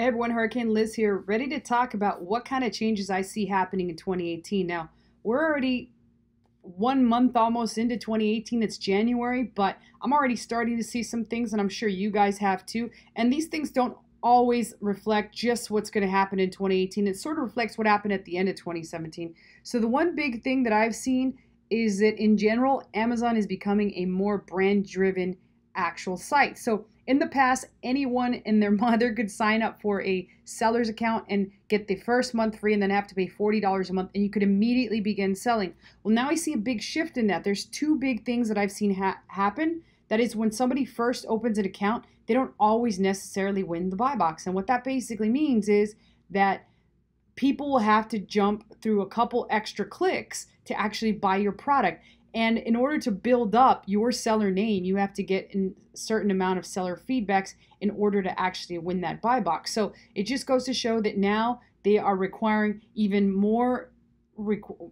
Hey everyone, Hurricane Liz here, ready to talk about what kind of changes I see happening in 2018. Now, we're already 1 month almost into 2018. It's January, but I'm already starting to see some things, and I'm sure you guys have too. And these things don't always reflect just what's going to happen in 2018. It sort of reflects what happened at the end of 2017. So the one big thing that I've seen is that in general, Amazon is becoming a more brand-driven actual site. So in the past, anyone and their mother could sign up for a seller's account and get the first month free and then have to pay $40 a month, and you could immediately begin selling. Well, now I see a big shift in that. There's two big things that I've seen happen. That is, when somebody first opens an account, they don't always necessarily win the buy box. And what that basically means is that people will have to jump through a couple extra clicks to actually buy your product. And in order to build up your seller name, you have to get a certain amount of seller feedbacks in order to actually win that buy box. So it just goes to show that now they are requiring even more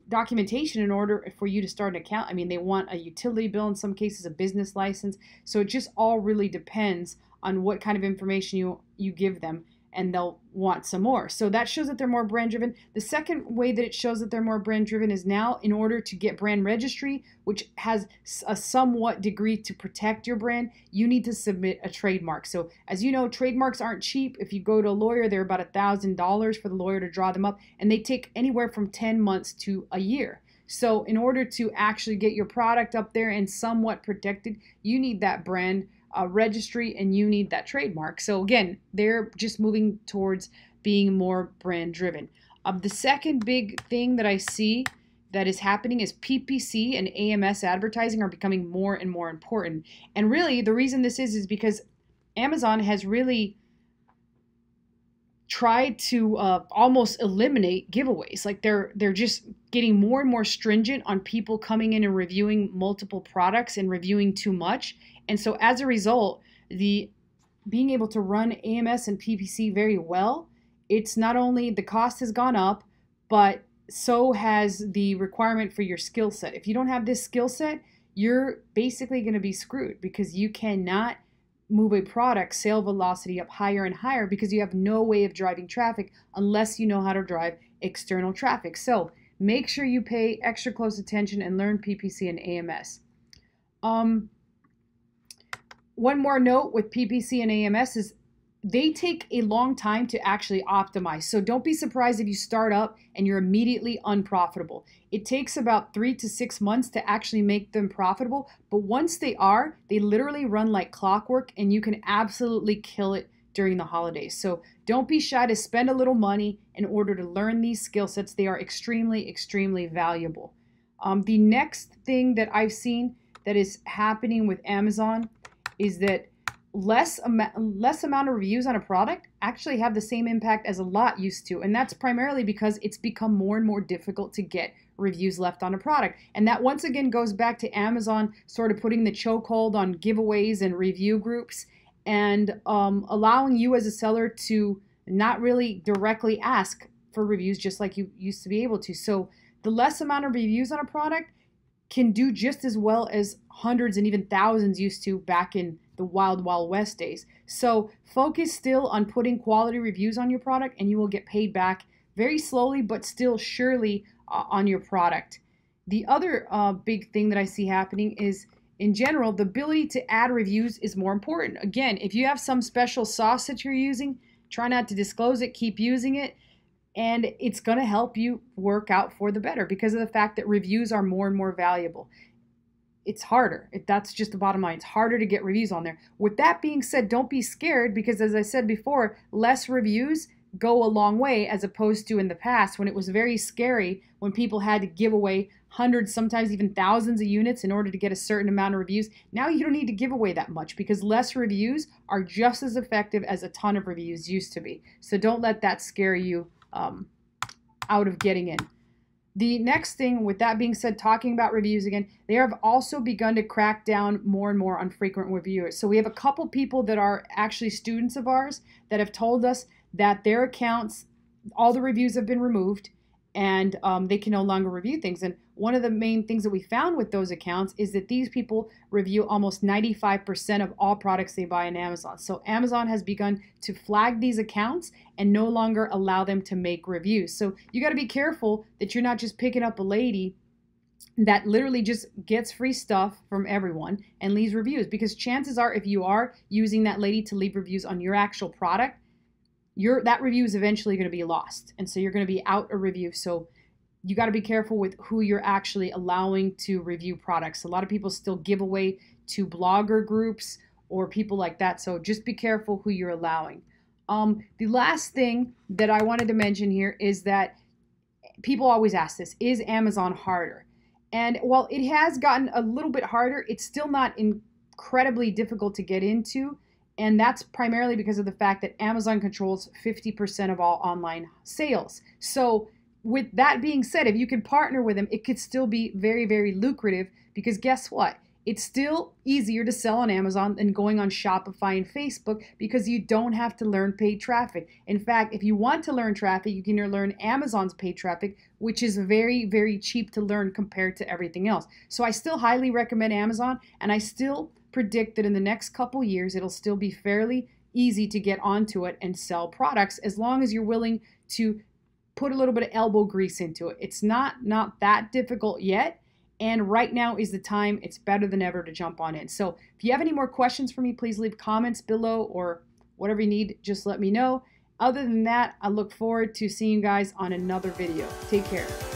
documentation in order for you to start an account. I mean, they want a utility bill, in some cases a business license. So it just all really depends on what kind of information you give them, and they'll want some more. So that shows that they're more brand driven. The second way that it shows that they're more brand driven is now, in order to get brand registry, which has a somewhat degree to protect your brand, you need to submit a trademark. So as you know, trademarks aren't cheap. If you go to a lawyer, they're about $1,000 for the lawyer to draw them up, and they take anywhere from 10 months to a year. So in order to actually get your product up there and somewhat protected, you need that brand registry, and you need that trademark. So again, they're just moving towards being more brand driven. The second big thing that I see that is happening is PPC and AMS advertising are becoming more and more important. And really, the reason this is because Amazon has really tried to almost eliminate giveaways. Like they're just getting more and more stringent on people coming in and reviewing multiple products and reviewing too much. And so as a result, the being able to run AMS and PPC very well, it's not only the cost has gone up, but so has the requirement for your skill set. If you don't have this skill set, you're basically going to be screwed, because you cannot move a product sale velocity up higher and higher because you have no way of driving traffic unless you know how to drive external traffic. So make sure you pay extra close attention and learn PPC and AMS. One more note with PPC and AMS is they take a long time to actually optimize. So don't be surprised if you start up and you're immediately unprofitable. It takes about 3 to 6 months to actually make them profitable. But once they are, they literally run like clockwork, and you can absolutely kill it during the holidays. So don't be shy to spend a little money in order to learn these skill sets. They are extremely, extremely valuable. The next thing that I've seen that is happening with Amazon is that less amount of reviews on a product actually have the same impact as a lot used to. And that's primarily because it's become more and more difficult to get reviews left on a product. And that once again goes back to Amazon sort of putting the chokehold on giveaways and review groups, and allowing you as a seller to not really directly ask for reviews just like you used to be able to. So the less amount of reviews on a product can do just as well as hundreds and even thousands used to back in the wild, wild west days. So focus still on putting quality reviews on your product, and you will get paid back very slowly, but still surely on your product. The other big thing that I see happening is, in general, the ability to add reviews is more important. Again, if you have some special sauce that you're using, try not to disclose it, keep using it. And it's going to help you work out for the better because of the fact that reviews are more and more valuable. It's harder. That's just the bottom line. It's harder to get reviews on there. With that being said, don't be scared, because as I said before, less reviews go a long way, as opposed to in the past when it was very scary when people had to give away hundreds, sometimes even thousands of units in order to get a certain amount of reviews. Now you don't need to give away that much, because less reviews are just as effective as a ton of reviews used to be. So don't let that scare you out of getting in. The next thing, with that being said, talking about reviews again, they have also begun to crack down more and more on frequent reviewers. So we have a couple people that are actually students of ours that have told us that their accounts, all the reviews have been removed, and they can no longer review things. And one of the main things that we found with those accounts is that these people review almost 95% of all products they buy on Amazon. So Amazon has begun to flag these accounts and no longer allow them to make reviews. So you got to be careful that you're not just picking up a lady that literally just gets free stuff from everyone and leaves reviews, because chances are if you are using that lady to leave reviews on your actual product, that review is eventually going to be lost, and so you're going to be out a review. So you got to be careful with who you're actually allowing to review products. A lot of people still give away to blogger groups or people like that, so just be careful who you're allowing. The last thing that I wanted to mention here is that people always ask this: is Amazon harder? And while it has gotten a little bit harder, it's still not incredibly difficult to get into. And that's primarily because of the fact that Amazon controls 50% of all online sales. So with that being said, if you could partner with them, it could still be very, very lucrative, because guess what? It's still easier to sell on Amazon than going on Shopify and Facebook, because you don't have to learn paid traffic. In fact, if you want to learn traffic, you can learn Amazon's paid traffic, which is very, very cheap to learn compared to everything else. So I still highly recommend Amazon, and I still predict that in the next couple years, it'll still be fairly easy to get onto it and sell products, as long as you're willing to put a little bit of elbow grease into it. It's not that difficult yet. And right now is the time. It's better than ever to jump on in. So if you have any more questions for me, please leave comments below, or whatever you need, just let me know. Other than that, I look forward to seeing you guys on another video. Take care.